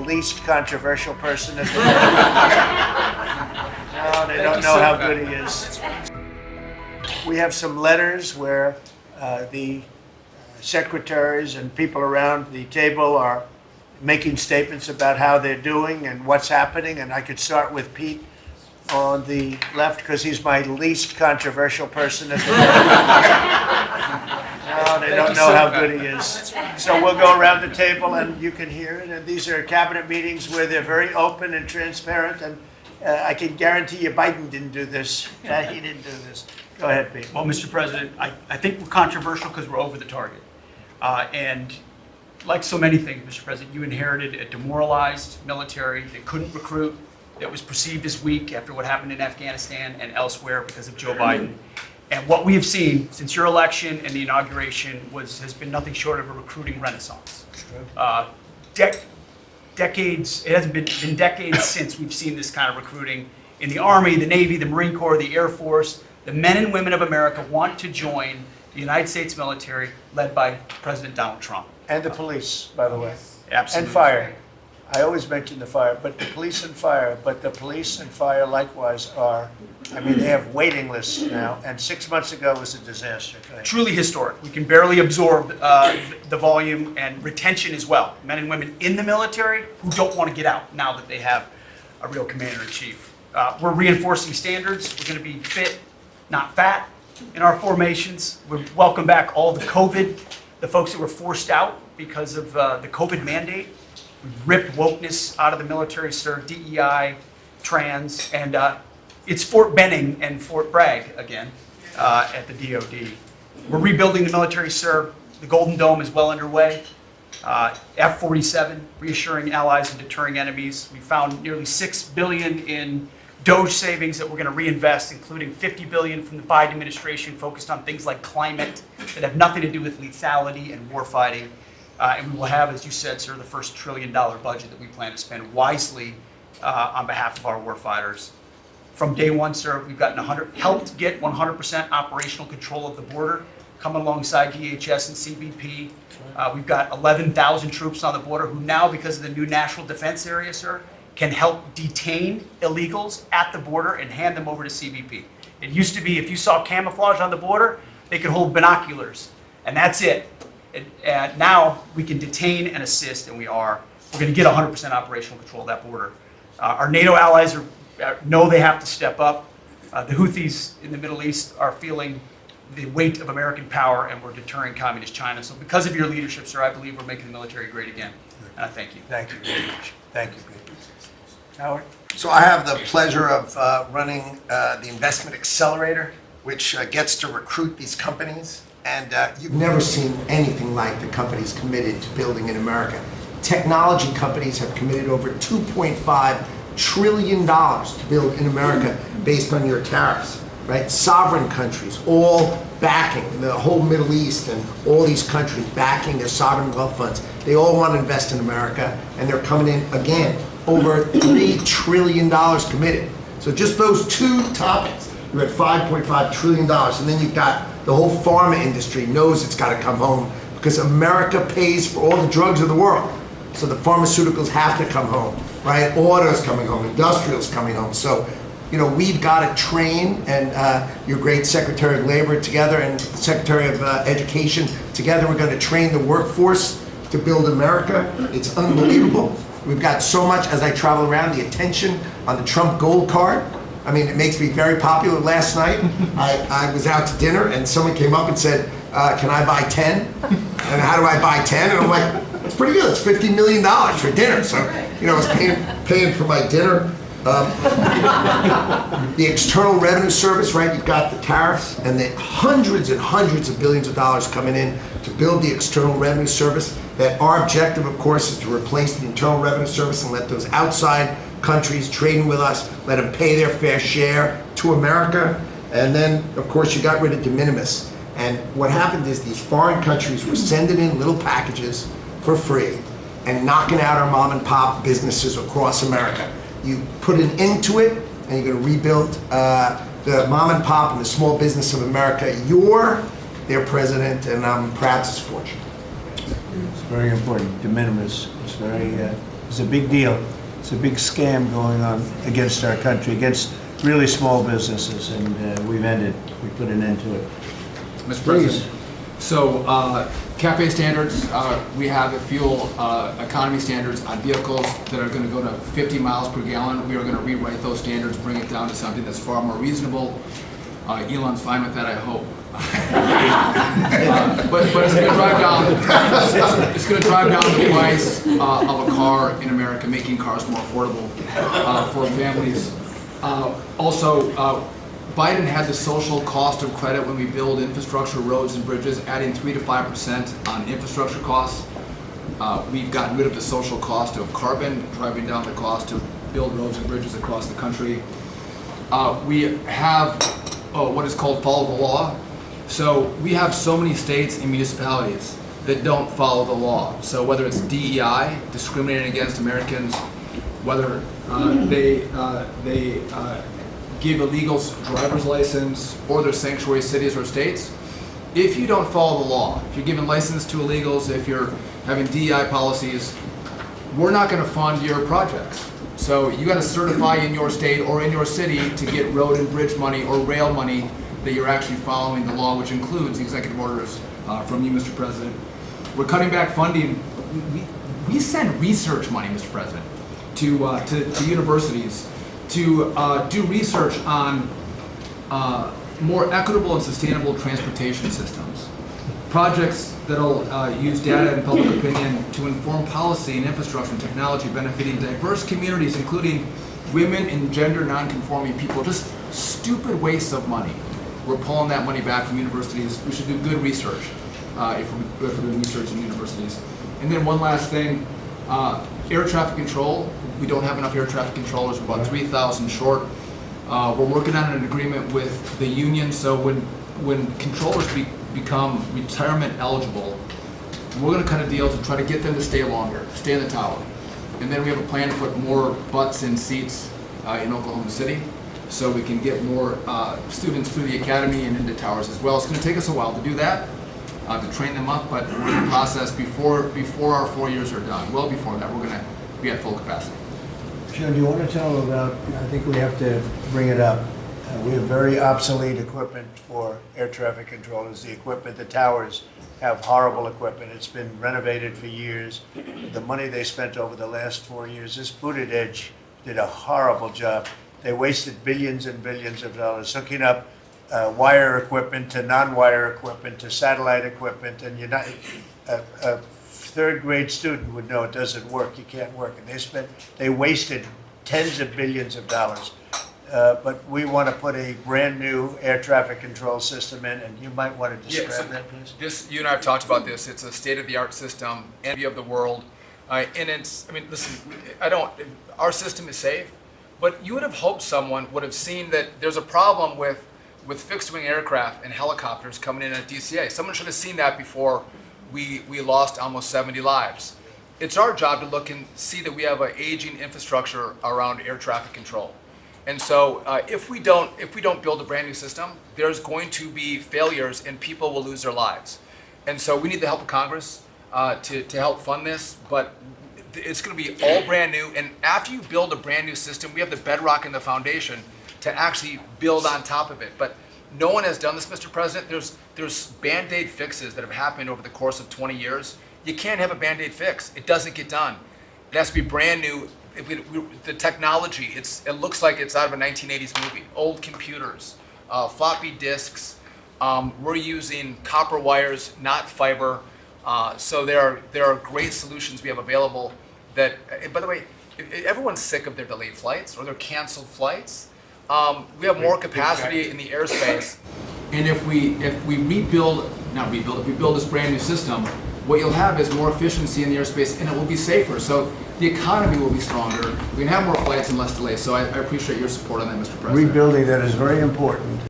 least controversial person at the No, they don't know how good he is. We have some letters where the secretaries and people around the table are making statements about how they're doing and what's happening. And I could start with Pete on the left because he's my least controversial person at the No, they don't know how good he is. So we'll go around the table and you can hear it. And these are cabinet meetings where they're very open and transparent. And I can guarantee you Biden didn't do this. He didn't do this. Go ahead, Pete. Well, Mr. President, I think we're controversial because we're over the target. And like so many things, Mr. President, you inherited a demoralized military that couldn't recruit, that was perceived as weak after what happened in Afghanistan and elsewhere because of Joe Biden. And what we have seen since your election and the inauguration has been nothing short of a recruiting renaissance. Decades, it hasn't been decades since we've seen this kind of recruiting in the Army, the Navy, the Marine Corps, the Air Force. The men and women of America want to join the United States military led by President Donald Trump. And the police, by the way. Absolutely. And fire. I always mention the fire, but the police and fire, likewise are, I mean, they have waiting lists now, and 6 months ago was a disaster. Truly historic. We can barely absorb the volume and retention as well. Men and women in the military who don't want to get out now that they have a real commander-in-chief. We're reinforcing standards. We're going to be fit, not fat, in our formations. We welcome back all the folks that were forced out because of the COVID mandate. We've ripped wokeness out of the military, sir, DEI, trans, and it's Fort Benning and Fort Bragg again at the DOD. We're rebuilding the military, sir. The Golden Dome is well underway. F-47, reassuring allies and deterring enemies. We found nearly $6 billion in DOGE savings that we're going to reinvest, including $50 billion from the Biden administration focused on things like climate that have nothing to do with lethality and warfighting. And we will have, as you said, sir, the first $1 trillion budget that we plan to spend wisely on behalf of our warfighters. From day one, sir, we've helped get 100% operational control of the border, coming alongside DHS and CBP. We've got 11,000 troops on the border who now, because of the new national defense area, sir, can help detain illegals at the border and hand them over to CBP. It used to be if you saw camouflage on the border, they could hold binoculars, and that's it. Now we can detain and assist, and we're going to get 100% operational control of that border. Our NATO allies know they have to step up. The Houthis in the Middle East are feeling the weight of American power, and we're deterring communist China. So because of your leadership, sir, I believe we're making the military great again. And I thank you. Thank you very much. Thank you, Pete. Howard? So I have the pleasure of running the Investment Accelerator, which gets to recruit these companies. And you've never seen anything like the companies committed to building in America. Technology companies have committed over $2.5 trillion to build in America based on your tariffs, right? Sovereign countries, all backing, the whole Middle East and all these countries backing their sovereign wealth funds. They all want to invest in America, and they're coming in, again, over $3 trillion committed. So just those two topics, you're at $5.5 trillion, and then you've got the whole pharma industry knows it's got to come home because America pays for all the drugs of the world. So the pharmaceuticals have to come home, right? Auto's coming home, industrial's coming home. So, you know, we've got to train, and your great Secretary of Labor together and Secretary of Education together, we're going to train the workforce to build America. It's unbelievable. We've got so much, as I travel around, the attention on the Trump Gold Card. I mean, it makes me very popular. Last night, I was out to dinner, and someone came up and said, can I buy 10? And how do I buy 10? And I'm like, it's pretty good. It's $50 million for dinner. So, you know, I was paying for my dinner. The External Revenue Service, right? You've got the tariffs and the hundreds and hundreds of billions of dollars coming in to build the External Revenue Service. That our objective, of course, is to replace the Internal Revenue Service and let those outside countries trading with us, let them pay their fair share to America. And then, of course, you got rid of de minimis. And what happened is these foreign countries were sending in little packages for free and knocking out our mom and pop businesses across America. You put an end to it, and you're going to rebuild the mom and pop and the small business of America. You're their president, and I'm proud to support you. It's very important. De minimis. It's very is a big deal. It's a big scam going on against our country, against really small businesses, and we put an end to it. Mr. President, so CAFE standards, we have the fuel economy standards on vehicles that are going to go to 50 miles per gallon. We are going to rewrite those standards, bring it down to something that's far more reasonable. Elon's fine with that, I hope. But it's going to drive down. It's going to drive down the price of a car in America, making cars more affordable for families. Also, Biden had the social cost of credit when we build infrastructure, roads, and bridges, adding 3 to 5% on infrastructure costs. We've gotten rid of the social cost of carbon, driving down the cost to build roads and bridges across the country. We have what is called follow the law. So we have so many states and municipalities that don't follow the law. So whether it's DEI, discriminating against Americans, whether they give illegals driver's license, or they're sanctuary cities or states, if you don't follow the law, if you're giving license to illegals, if you're having DEI policies, we're not going to fund your projects. So you got to certify in your state or in your city to get road and bridge money or rail money that you're actually following the law, which includes executive orders from you, Mr. President. We're cutting back funding. We send research money, Mr. President, to universities to do research on more equitable and sustainable transportation systems. Projects that'll use data and public opinion to inform policy and infrastructure and technology benefiting diverse communities, including women and gender non-conforming people. Just stupid wastes of money. We're pulling that money back from universities. We should do good research if we're doing research in universities. And then one last thing, air traffic control. We don't have enough air traffic controllers. We're about 3,000 short. We're working on an agreement with the union, so when controllers become retirement eligible, we're going to cut a deal to try to get them to stay longer, stay in the tower. And then we have a plan to put more butts in seats in Oklahoma City, so we can get more students through the academy and into towers as well. It's going to take us a while to do that, to train them up, but we're in the process before our 4 years are done. Well before that, we're going to be at full capacity. Joe, do you want to tell about, I think we have to bring it up, we have very obsolete equipment for air traffic controllers. The equipment, the towers have horrible equipment. It's been renovated for years. The money they spent over the last 4 years, this Buttigieg did a horrible job. They wasted billions and billions of dollars hooking up wire equipment to non-wire equipment to satellite equipment, and you're not, a third grade student would know it doesn't work. You can't work. And they wasted tens of billions of dollars. But we want to put a brand new air traffic control system in, and you might want to describe that, please. You and I have talked about this. It's a state-of-the-art system, envy of the world, and it's. I mean, listen. Our system is safe, but you would have hoped someone would have seen that there's a problem with fixed-wing aircraft and helicopters coming in at DCA. Someone should have seen that before we lost almost 70 lives. It's our job to look and see that we have an aging infrastructure around air traffic control. And so if we don't build a brand new system, there's going to be failures and people will lose their lives. And so we need the help of Congress to help fund this, but it's going to be all brand new. And after you build a brand new system, we have the bedrock and the foundation to actually build on top of it. But no one has done this, Mr. President. There's Band-Aid fixes that have happened over the course of 20 years. You can't have a Band-Aid fix. It doesn't get done. It has to be brand new. The technology, it looks like it's out of a 1980s movie. Old computers, floppy disks. We're using copper wires, not fiber. So there are great solutions we have available that, by the way, everyone's sick of their delayed flights or their canceled flights. We have more capacity in the airspace. And if we build this brand new system, what you'll have is more efficiency in the airspace, and it will be safer. So the economy will be stronger. We can have more flights and less delays. So I appreciate your support on that, Mr. President. Rebuilding that is very important.